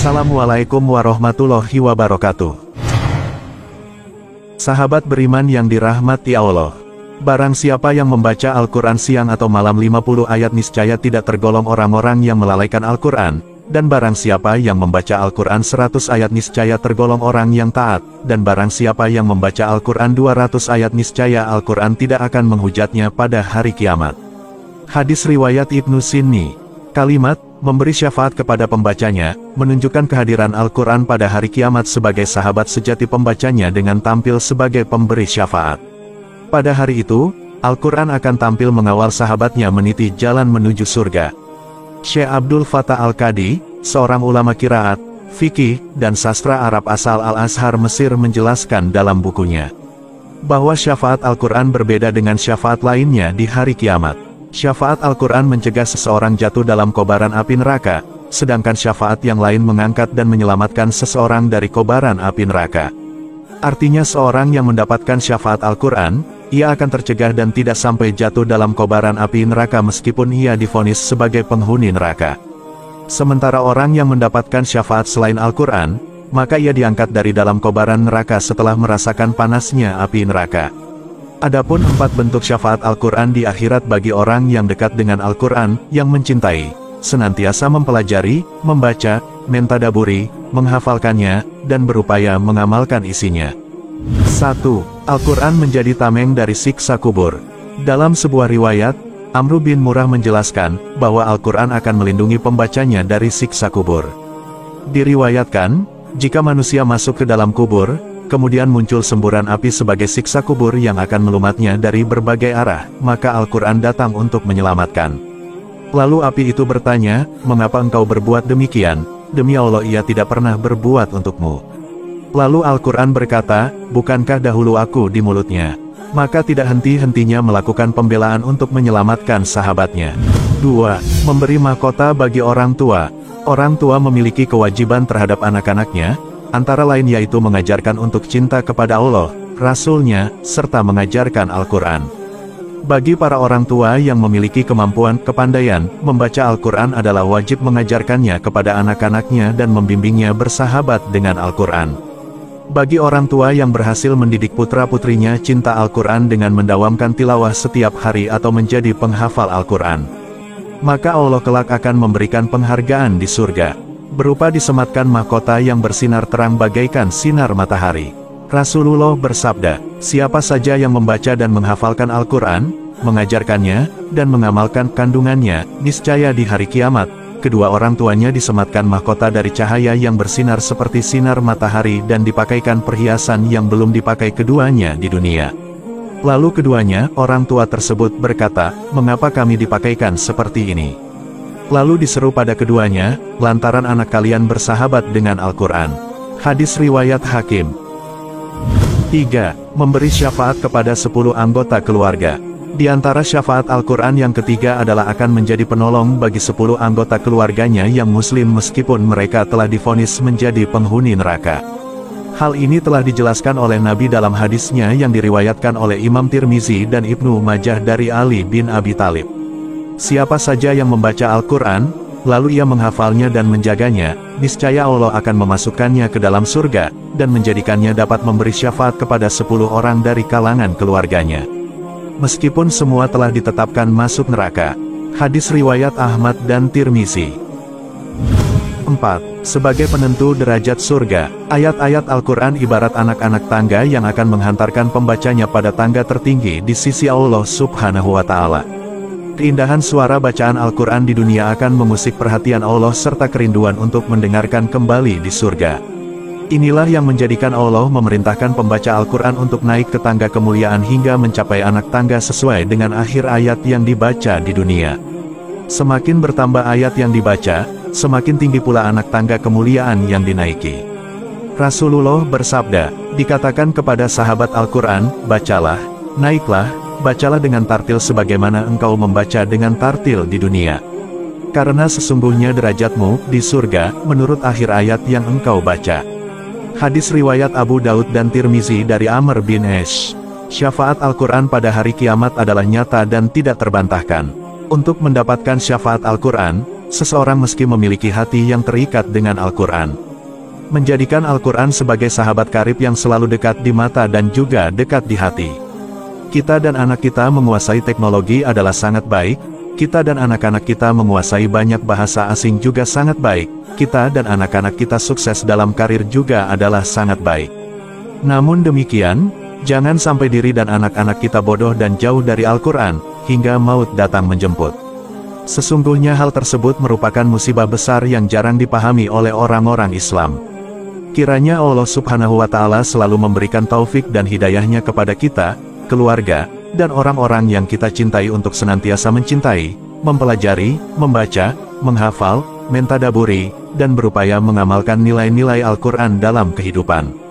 Assalamualaikum warahmatullahi wabarakatuh. Sahabat beriman yang dirahmati Allah. Barang siapa yang membaca Al-Quran siang atau malam 50 ayat niscaya tidak tergolong orang-orang yang melalaikan Al-Quran. Dan barang siapa yang membaca Al-Quran 100 ayat niscaya tergolong orang yang taat. Dan barang siapa yang membaca Al-Quran 200 ayat niscaya Al-Quran tidak akan menghujatnya pada hari kiamat. Hadis riwayat Ibnu Sinni. Kalimat, memberi syafaat kepada pembacanya, menunjukkan kehadiran Al-Quran pada hari kiamat sebagai sahabat sejati pembacanya dengan tampil sebagai pemberi syafaat. Pada hari itu, Al-Quran akan tampil mengawal sahabatnya meniti jalan menuju surga. Syekh Abdul Fattah Al-Qadi, seorang ulama qiraat, fikih, dan sastra Arab asal Al-Azhar Mesir menjelaskan dalam bukunya, bahwa syafaat Al-Quran berbeda dengan syafaat lainnya di hari kiamat. Syafaat Al-Quran mencegah seseorang jatuh dalam kobaran api neraka, sedangkan syafaat yang lain mengangkat dan menyelamatkan seseorang dari kobaran api neraka. Artinya seorang yang mendapatkan syafaat Al-Quran, ia akan tercegah dan tidak sampai jatuh dalam kobaran api neraka meskipun ia divonis sebagai penghuni neraka. Sementara orang yang mendapatkan syafaat selain Al-Quran, maka ia diangkat dari dalam kobaran neraka setelah merasakan panasnya api neraka. Adapun 4 bentuk syafaat Al-Quran di akhirat bagi orang yang dekat dengan Al-Quran, yang mencintai, senantiasa mempelajari, membaca, mentadaburi, menghafalkannya, dan berupaya mengamalkan isinya. 1. Al-Quran menjadi tameng dari siksa kubur. Dalam sebuah riwayat, Amr bin Murrah menjelaskan, bahwa Al-Quran akan melindungi pembacanya dari siksa kubur. Diriwayatkan, jika manusia masuk ke dalam kubur, kemudian muncul semburan api sebagai siksa kubur yang akan melumatnya dari berbagai arah, maka Al-Quran datang untuk menyelamatkan. Lalu api itu bertanya, mengapa engkau berbuat demikian? Demi Allah ia tidak pernah berbuat untukmu. Lalu Al-Quran berkata, bukankah dahulu aku di mulutnya? Maka tidak henti-hentinya melakukan pembelaan untuk menyelamatkan sahabatnya. 2. Memberi mahkota bagi orang tua. Orang tua memiliki kewajiban terhadap anak-anaknya, antara lain yaitu mengajarkan untuk cinta kepada Allah, Rasul-Nya, serta mengajarkan Al-Quran. Bagi para orang tua yang memiliki kemampuan, kepandaian, membaca Al-Quran adalah wajib mengajarkannya kepada anak-anaknya dan membimbingnya bersahabat dengan Al-Quran. Bagi orang tua yang berhasil mendidik putra-putrinya cinta Al-Quran dengan mendawamkan tilawah setiap hari atau menjadi penghafal Al-Quran, maka Allah kelak akan memberikan penghargaan di surga, berupa disematkan mahkota yang bersinar terang bagaikan sinar matahari. Rasulullah bersabda, siapa saja yang membaca dan menghafalkan Al-Quran, mengajarkannya, dan mengamalkan kandungannya, niscaya di hari kiamat, kedua orang tuanya disematkan mahkota dari cahaya yang bersinar seperti sinar matahari dan dipakaikan perhiasan yang belum dipakai keduanya di dunia. Lalu keduanya, orang tua tersebut berkata, mengapa kami dipakaikan seperti ini? Lalu diseru pada keduanya, lantaran anak kalian bersahabat dengan Al-Quran. Hadis riwayat Hakim. 3. Memberi syafaat kepada 10 anggota keluarga. Di antara syafaat Al-Quran yang ketiga adalah akan menjadi penolong bagi 10 anggota keluarganya yang muslim meskipun mereka telah divonis menjadi penghuni neraka. Hal ini telah dijelaskan oleh Nabi dalam hadisnya yang diriwayatkan oleh Imam Tirmizi dan Ibnu Majah dari Ali bin Abi Thalib. Siapa saja yang membaca Al-Quran, lalu ia menghafalnya dan menjaganya, niscaya Allah akan memasukkannya ke dalam surga, dan menjadikannya dapat memberi syafaat kepada 10 orang dari kalangan keluarganya, meskipun semua telah ditetapkan masuk neraka. Hadis riwayat Ahmad dan Tirmizi. 4. Sebagai penentu derajat surga, ayat-ayat Al-Quran ibarat anak-anak tangga yang akan menghantarkan pembacanya pada tangga tertinggi di sisi Allah Subhanahu wa Ta'ala. Keindahan suara bacaan Al-Quran di dunia akan mengusik perhatian Allah serta kerinduan untuk mendengarkan kembali di surga. Inilah yang menjadikan Allah memerintahkan pembaca Al-Quran untuk naik ke tangga kemuliaan hingga mencapai anak tangga sesuai dengan akhir ayat yang dibaca di dunia. Semakin bertambah ayat yang dibaca, semakin tinggi pula anak tangga kemuliaan yang dinaiki. Rasulullah bersabda, dikatakan kepada sahabat Al-Quran, bacalah, naiklah, bacalah dengan tartil sebagaimana engkau membaca dengan tartil di dunia. Karena sesungguhnya derajatmu di surga menurut akhir ayat yang engkau baca. Hadis riwayat Abu Daud dan Tirmizi dari Amr bin Ash. Syafaat Al-Quran pada hari kiamat adalah nyata dan tidak terbantahkan. Untuk mendapatkan syafaat Al-Quran, seseorang meski memiliki hati yang terikat dengan Al-Quran. Menjadikan Al-Quran sebagai sahabat karib yang selalu dekat di mata dan juga dekat di hati. Kita dan anak kita menguasai teknologi adalah sangat baik, kita dan anak-anak kita menguasai banyak bahasa asing juga sangat baik, kita dan anak-anak kita sukses dalam karir juga adalah sangat baik. Namun demikian, jangan sampai diri dan anak-anak kita bodoh dan jauh dari Al-Quran, hingga maut datang menjemput. Sesungguhnya hal tersebut merupakan musibah besar yang jarang dipahami oleh orang-orang Islam. Kiranya Allah Subhanahu wa Ta'ala selalu memberikan taufik dan hidayahnya kepada kita, keluarga, dan orang-orang yang kita cintai untuk senantiasa mencintai, mempelajari, membaca, menghafal, mentadaburi, dan berupaya mengamalkan nilai-nilai Al-Quran dalam kehidupan.